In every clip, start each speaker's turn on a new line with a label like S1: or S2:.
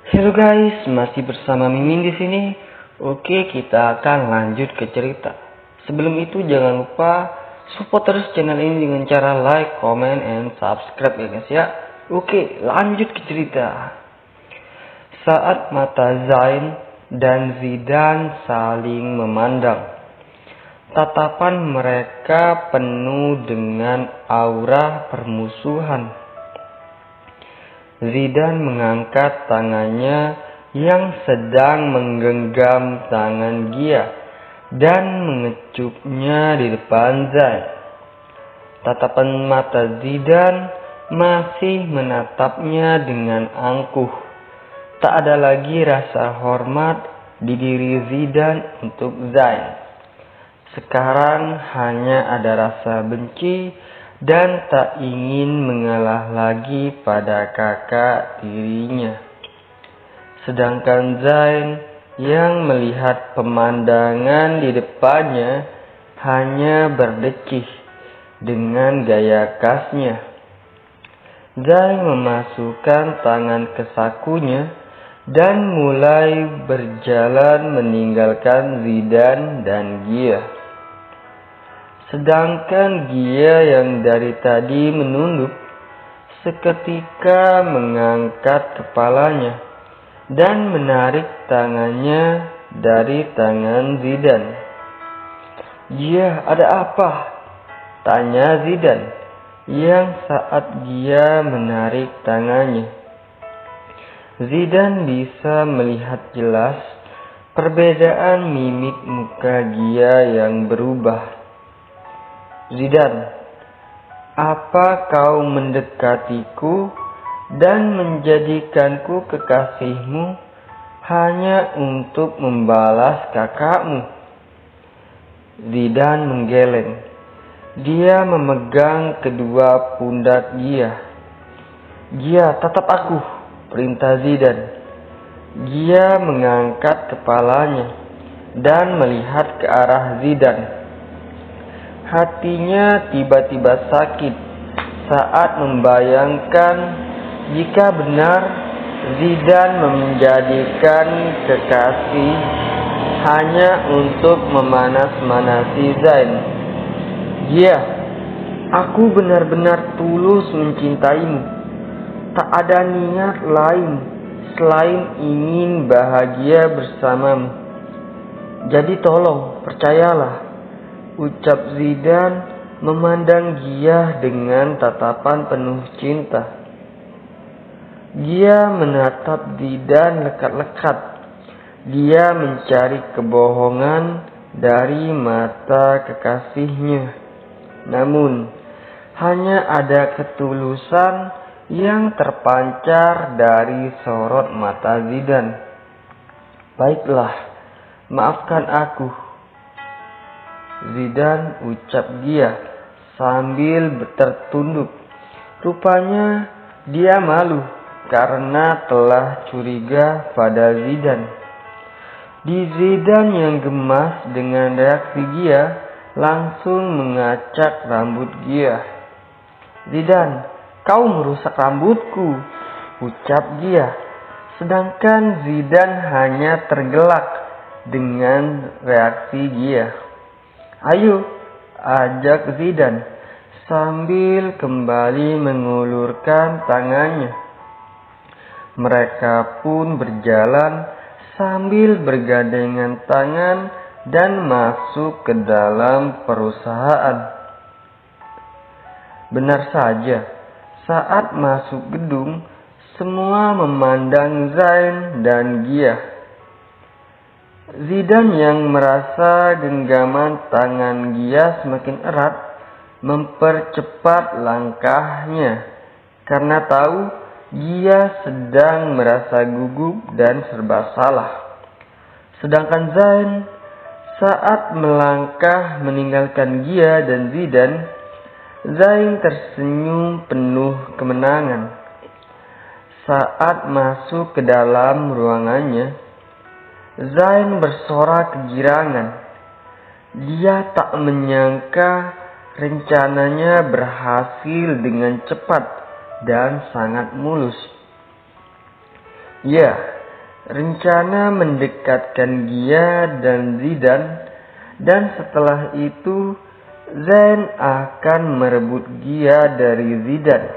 S1: Halo guys, masih bersama Mimin di sini. Oke, kita akan lanjut ke cerita. Sebelum itu jangan lupa support terus channel ini dengan cara like, comment, and subscribe ya guys ya. Oke, lanjut ke cerita. Saat mata Zain dan Zidan saling memandang, tatapan mereka penuh dengan aura permusuhan. Zidan mengangkat tangannya yang sedang menggenggam tangan Gia dan mengecupnya di depan Zain. Tatapan mata Zidan masih menatapnya dengan angkuh. Tak ada lagi rasa hormat di diri Zidan untuk Zain. Sekarang hanya ada rasa benci dan tak ingin mengalah lagi pada kakak tirinya. Sedangkan Zain yang melihat pemandangan di depannya hanya berdecih dengan gaya khasnya. Zain memasukkan tangan ke sakunya dan mulai berjalan meninggalkan Zidan dan Gia. Sedangkan Gia yang dari tadi menunduk, seketika mengangkat kepalanya dan menarik tangannya dari tangan Zidan. "Gia, ada apa?" tanya Zidan, yang saat Gia menarik tangannya. Zidan bisa melihat jelas perbedaan mimik muka Gia yang berubah. "Zidan, apa kau mendekatiku dan menjadikanku kekasihmu hanya untuk membalas kakakmu?" Zidan menggeleng. Dia memegang kedua pundak Gia. "Gia, tatap aku," perintah Zidan. Gia mengangkat kepalanya dan melihat ke arah Zidan. Hatinya tiba-tiba sakit saat membayangkan jika benar Zidan menjadikan kekasih hanya untuk memanas-manasi Zain. "Gia, aku benar-benar tulus mencintaimu. Tak ada niat lain selain ingin bahagia bersamamu. Jadi tolong, percayalah," ucap Zidan memandang Gia dengan tatapan penuh cinta. Gia menatap Zidan lekat-lekat. Dia mencari kebohongan dari mata kekasihnya. Namun, hanya ada ketulusan yang terpancar dari sorot mata Zidan. "Baiklah, maafkan aku," Zidan ucap Gia sambil tertunduk. Rupanya dia malu karena telah curiga pada Zidan. Di Zidan yang gemas dengan reaksi Gia langsung mengacak rambut Gia. "Zidan, kau merusak rambutku," ucap Gia. Sedangkan Zidan hanya tergelak dengan reaksi Gia. "Ayo," ajak Zidan sambil kembali mengulurkan tangannya. Mereka pun berjalan sambil bergandengan tangan dan masuk ke dalam perusahaan. Benar saja, saat masuk gedung, semua memandang Zain dan Gia. Zidan yang merasa genggaman tangan Gia semakin erat mempercepat langkahnya karena tahu Gia sedang merasa gugup dan serba salah. Sedangkan Zain saat melangkah meninggalkan Gia dan Zidan, Zain tersenyum penuh kemenangan. Saat masuk ke dalam ruangannya, Zain bersorak kegirangan. Dia tak menyangka rencananya berhasil dengan cepat dan sangat mulus. "Ya, Rencana mendekatkan Gia dan Zidane, dan setelah itu Zain akan merebut Gia dari Zidane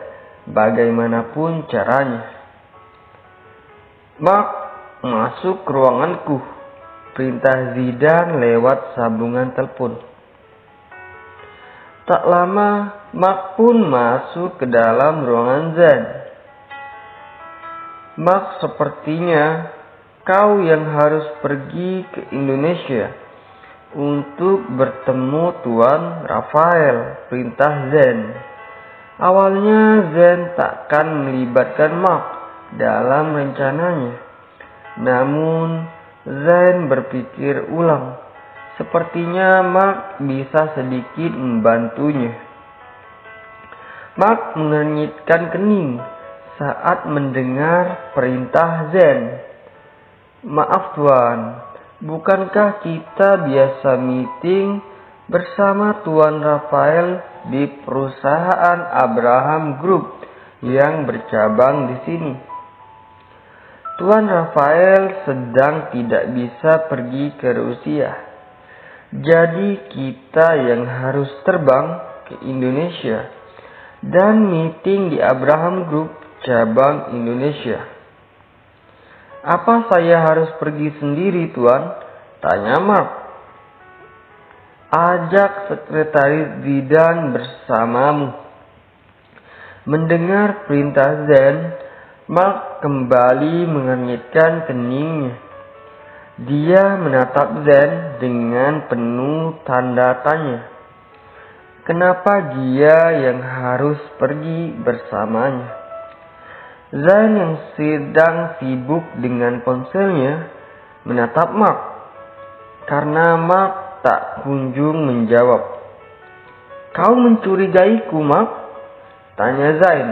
S1: bagaimanapun caranya. Mark masuk ke ruanganku, perintah Zidane lewat sambungan telepon. Tak lama Mark pun masuk ke dalam ruangan Zain. Mark, sepertinya kau yang harus pergi ke Indonesia untuk bertemu Tuan Rafael, perintah Zain. Awalnya Zain takkan melibatkan Mark dalam rencananya. Namun Zain berpikir ulang. Sepertinya Mark bisa sedikit membantunya. Mark mengernyitkan kening saat mendengar perintah Zain. Maaf Tuan, bukankah kita biasa meeting bersama Tuan Rafael di perusahaan Abraham Group yang bercabang di sini? Tuan Rafael sedang tidak bisa pergi ke Rusia. Jadi kita yang harus terbang ke Indonesia dan meeting di Abraham Group cabang Indonesia. Apa saya harus pergi sendiri, Tuan? Tanya Mark. Ajak sekretaris Zidane bersamamu. Mendengar perintah Zain, Mark kembali mengernyitkan keningnya. Dia menatap Zain dengan penuh tanda tanya. Kenapa dia yang harus pergi bersamanya? Zain yang sedang sibuk dengan ponselnya menatap Mark, karena Mark tak kunjung menjawab. Kau mencurigaiku, Mark? Tanya Zain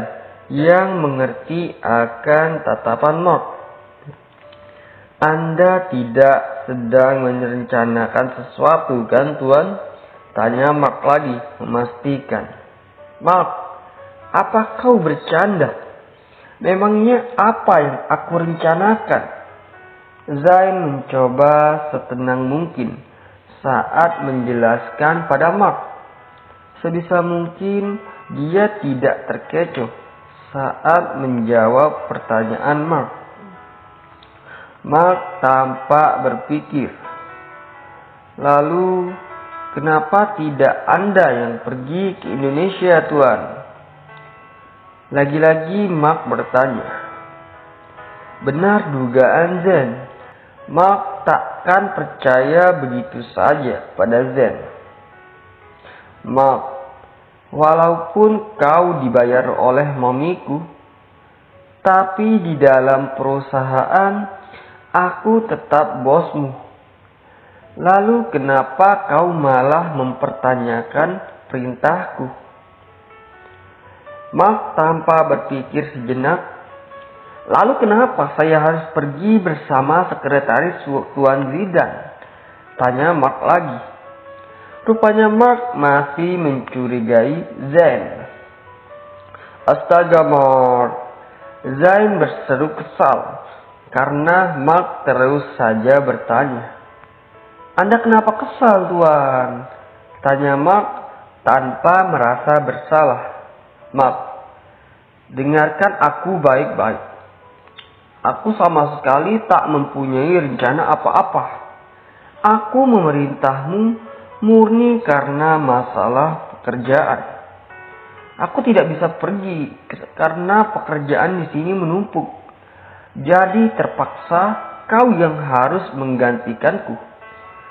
S1: yang mengerti akan tatapan Mark. Anda tidak sedang merencanakan sesuatu kan, Tuan? Tanya Mark lagi memastikan. Mark, apa kau bercanda? Memangnya apa yang aku rencanakan? Zain mencoba setenang mungkin saat menjelaskan pada Mark. Sebisa mungkin dia tidak terkecoh saat menjawab pertanyaan Mark. Mark tampak berpikir. Lalu, kenapa tidak Anda yang pergi ke Indonesia, Tuan? Lagi-lagi Mark bertanya. Benar dugaan Zain. Mark takkan percaya begitu saja pada Zain. Mark, walaupun kau dibayar oleh mamiku, tapi di dalam perusahaan aku tetap bosmu. Lalu kenapa kau malah mempertanyakan perintahku? Mark tanpa berpikir sejenak. Lalu kenapa saya harus pergi bersama sekretaris Tuan Zidane? Tanya Mark lagi. Rupanya Mark masih mencurigai Zain. Astaga Mark. Zain berseru kesal karena Mark terus saja bertanya. Anda kenapa kesal, Tuan? Tanya Mark tanpa merasa bersalah. Mark, dengarkan aku baik-baik. Aku sama sekali tak mempunyai rencana apa-apa. Aku memerintahmu murni karena masalah pekerjaan. Aku tidak bisa pergi karena pekerjaan di sini menumpuk. Jadi terpaksa kau yang harus menggantikanku.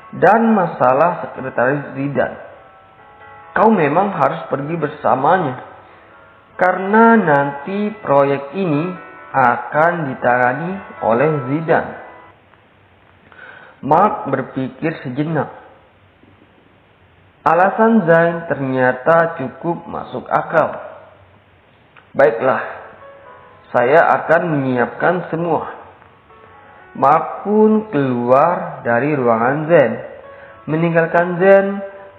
S1: Dan masalah sekretaris Zidane, kau memang harus pergi bersamanya. Karena nanti proyek ini akan ditangani oleh Zidane. Mark berpikir sejenak. Alasan Zain ternyata cukup masuk akal. Baiklah, saya akan menyiapkan semua. Mark pun keluar dari ruangan Zain, meninggalkan Zain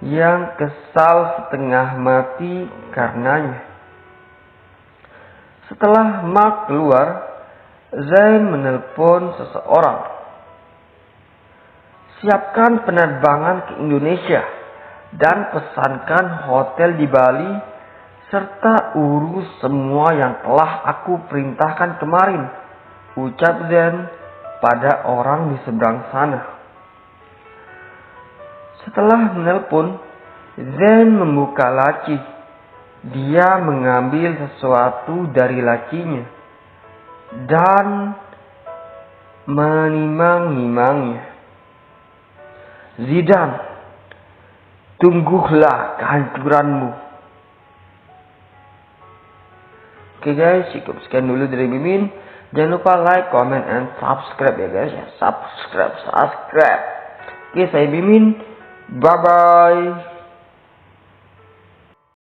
S1: yang kesal setengah mati karenanya. Setelah Mark keluar, Zain menelpon seseorang. Siapkan penerbangan ke Indonesia dan pesankan hotel di Bali serta urus semua yang telah aku perintahkan kemarin, ucap Zain pada orang di seberang sana. Setelah menelpon, Zain membuka laci. Dia mengambil sesuatu dari lacinya dan menimang-nimangnya. Zidan, tunggulah kehancuranmu. Oke guys, cukup sekian dulu dari Mimin. Jangan lupa like, comment, and subscribe ya guys ya. Subscribe. Oke, saya Mimin. Bye bye.